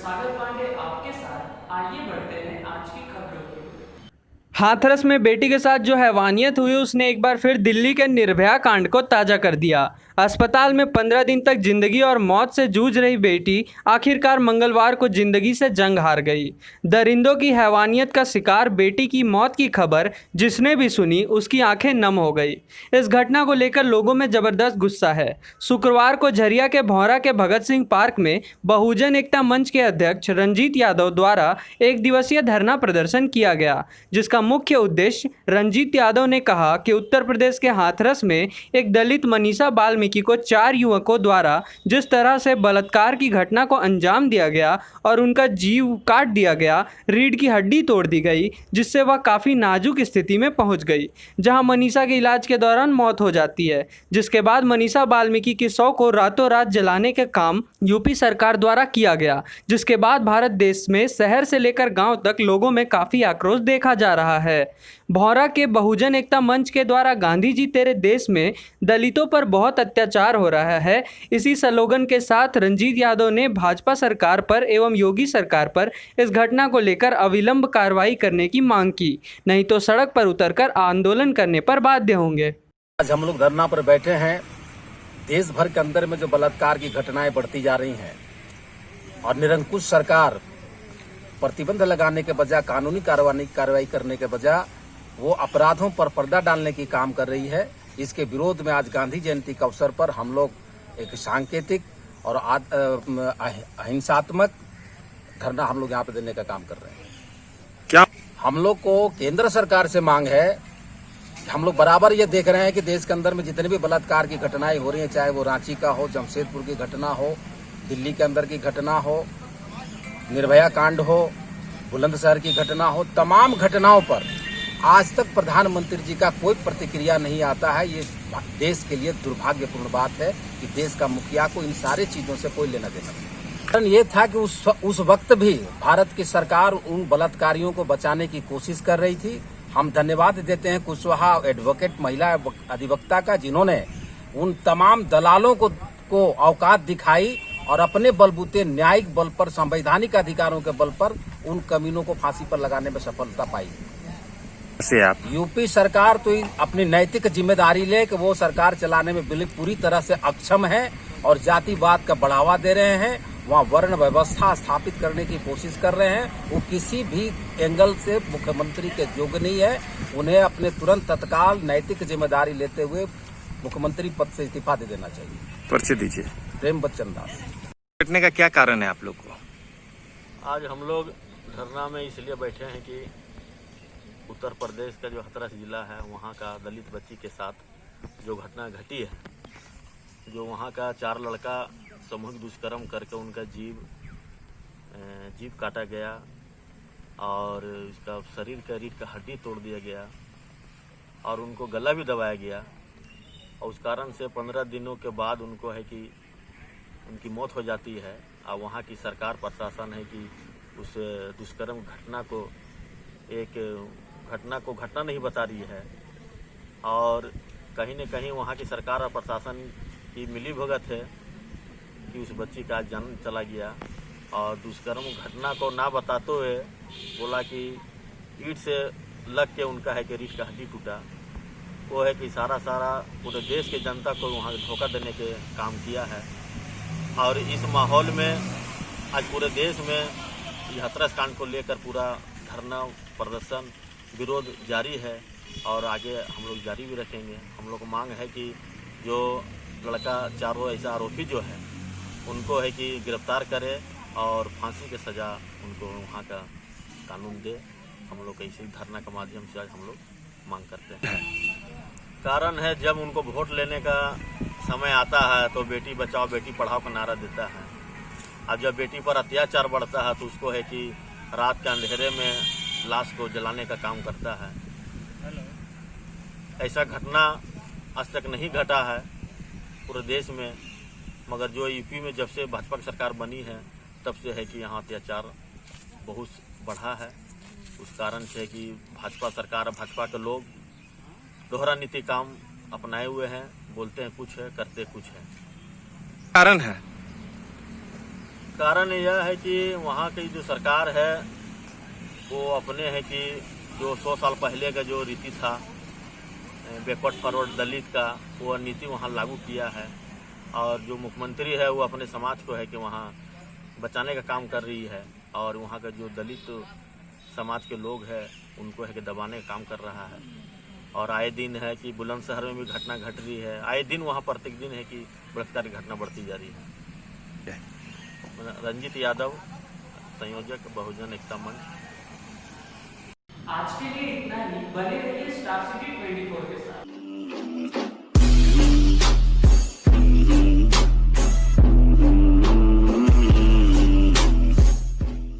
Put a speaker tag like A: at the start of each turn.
A: सागर पांडे आपके साथ। आइए बढ़ते हैं आज की खबरों की ओर।
B: हाथरस में बेटी के साथ जो हैवानियत हुई उसने एक बार फिर दिल्ली के निर्भया कांड को ताज़ा कर दिया। अस्पताल में 15 दिन तक जिंदगी और मौत से जूझ रही बेटी आखिरकार मंगलवार को जिंदगी से जंग हार गई। दरिंदों की हैवानियत का शिकार बेटी की मौत की खबर जिसने भी सुनी उसकी आंखें नम हो गई। इस घटना को लेकर लोगों में जबरदस्त गुस्सा है। शुक्रवार को झरिया के भौरा के भगत सिंह पार्क में बहुजन एकता मंच के अध्यक्ष रंजीत यादव द्वारा एक दिवसीय धरना प्रदर्शन किया गया, जिसका मुख्य उद्देश्य रंजीत यादव ने कहा कि उत्तर प्रदेश के हाथरस में एक दलित मनीषा वाल्मीकि को 4 युवकों द्वारा जिस तरह से बलात्कार की घटना को अंजाम दिया गया और उनका जीव काट दिया गया, रीढ़ की हड्डी तोड़ दी गई, जिससे वह काफ़ी नाजुक स्थिति में पहुंच गई, जहां मनीषा के इलाज के दौरान मौत हो जाती है। जिसके बाद मनीषा वाल्मीकि की शव को रातों रात जलाने का काम यूपी सरकार द्वारा किया गया, जिसके बाद भारत देश में शहर से लेकर गांव तक लोगों में काफ़ी आक्रोश देखा जा रहा है। भौरा के बहुजन एकता मंच के द्वारा गांधी जी तेरे देश में दलितों पर बहुत अत्याचार हो रहा है, इसी स्लोगन के साथ रंजीत यादव ने भाजपा सरकार पर एवं योगी सरकार पर इस घटना को लेकर अविलंब कार्रवाई करने की मांग की, नहीं तो सड़क पर उतरकर आंदोलन करने पर बाध्य होंगे।
C: आज हम लोग धरना पर बैठे हैं। देश भर के अंदर में जो बलात्कार की घटनाएं बढ़ती जा रही हैं और निरंकुश सरकार प्रतिबंध लगाने के बजाय कानूनी कार्रवाई करने के बजाय वो अपराधों पर पर्दा डालने की काम कर रही है। इसके विरोध में आज गांधी जयंती के अवसर पर हम लोग एक सांकेतिक और अहिंसात्मक धरना हम लोग यहाँ पे देने का काम कर रहे हैं। क्या हम लोग को केंद्र सरकार से मांग है, हम लोग बराबर ये देख रहे हैं कि देश के अंदर में जितने भी बलात्कार की घटनाएं हो रही हैं, चाहे वो रांची का हो, जमशेदपुर की घटना हो, दिल्ली के अंदर की घटना हो, निर्भया कांड हो, बुलंदशहर की घटना हो, तमाम घटनाओं पर आज तक प्रधानमंत्री जी का कोई प्रतिक्रिया नहीं आता है। ये देश के लिए दुर्भाग्यपूर्ण बात है कि देश का मुखिया को इन सारे चीजों से कोई लेना देना नहीं। कारण ये था कि उस वक्त भी भारत की सरकार उन बलात्कारियों को बचाने की कोशिश कर रही थी। हम धन्यवाद देते हैं कुशवाहा एडवोकेट महिला अधिवक्ता का, जिन्होंने उन तमाम दलालों को औकात दिखाई और अपने बलबूते न्यायिक बल पर, संवैधानिक अधिकारों के बल पर उन कमीनों को फांसी पर लगाने में सफलता पाई।
D: से आप
C: यूपी सरकार तो अपनी नैतिक जिम्मेदारी ले कि वो सरकार चलाने में पूरी तरह से अक्षम है और जातिवाद का बढ़ावा दे रहे हैं, वहाँ वर्ण व्यवस्था स्थापित करने की कोशिश कर रहे हैं। वो किसी भी एंगल से मुख्यमंत्री के योग्य नहीं है। उन्हें अपने तुरंत तत्काल नैतिक जिम्मेदारी लेते हुए मुख्यमंत्री पद से इस्तीफा दे देना चाहिए।
D: परिचय दीजिए।
C: प्रेम बच्चन दास।
D: घटने का क्या कारण है आप लोग को?
E: आज हम लोग धरना में इसलिए बैठे हैं कि उत्तर प्रदेश का जो हाथरस जिला है, वहाँ का दलित बच्ची के साथ जो घटना घटी है, जो वहाँ का 4 लड़का सामूहिक दुष्कर्म करके उनका जीव काटा गया और इसका शरीर का रीढ़ का हड्डी तोड़ दिया गया और उनको गला भी दबाया गया और उस कारण से 15 दिनों के बाद उनको है कि उनकी मौत हो जाती है। और वहाँ की सरकार प्रशासन है कि उस दुष्कर्म घटना को घटना नहीं बता रही है और कहीं न कहीं वहाँ की सरकार और प्रशासन की मिलीभगत है कि उस बच्ची का जान चला गया और दुष्कर्म घटना को ना बताते हुए बोला कि ईंट से लग के उनका है कि रीढ़ का हड्डी टूटा। वो है कि सारा पूरे देश की जनता को वहाँ धोखा देने के काम किया है और इस माहौल में आज पूरे देश में ये हाथरस कांड को लेकर पूरा धरना प्रदर्शन विरोध जारी है और आगे हम लोग जारी भी रखेंगे। हम लोग को मांग है कि जो लड़का 4 ऐसा आरोपी जो है उनको है कि गिरफ्तार करे और फांसी की सज़ा उनको वहाँ का कानून दे। हम लोग इसी धरना के माध्यम से आज हम लोग मांग करते हैं। कारण है जब उनको वोट लेने का समय आता है तो बेटी बचाओ बेटी पढ़ाओ का नारा देता है। अब जब बेटी पर अत्याचार बढ़ता है तो उसको है कि रात के अंधेरे में लाश को जलाने का काम करता है। ऐसा घटना आज तक नहीं घटा है पूरे देश में, मगर जो यूपी में जब से भाजपा की सरकार बनी है तब से है कि यहाँ अत्याचार बहुत बढ़ा है। उस कारण से कि भाजपा सरकार, भाजपा के लोग दोहरा नीति काम अपनाए हुए हैं, बोलते हैं कुछ है करते कुछ है।
D: कारण है
E: कारण यह है कि वहाँ की जो सरकार है वो अपने है कि जो 100 साल पहले का जो रीति था बैकवर्ड फॉरवर्ड दलित का, वो नीति वहाँ लागू किया है। और जो मुख्यमंत्री है वो अपने समाज को है कि वहाँ बचाने का काम कर रही है, और वहाँ का जो दलित समाज के लोग हैं उनको है कि दबाने का काम कर रहा है। और आए दिन है कि बुलंदशहर में भी घटना घट रही है, आए दिन वहाँ प्रत्येक दिन है कि बलात्कार की घटना बढ़ती जा रही है। रंजीत यादव, संयोजक, बहुजन एकता मंच।
A: आज के लिए इतना ही। बने रहिए स्टार सिटी 24 के साथ।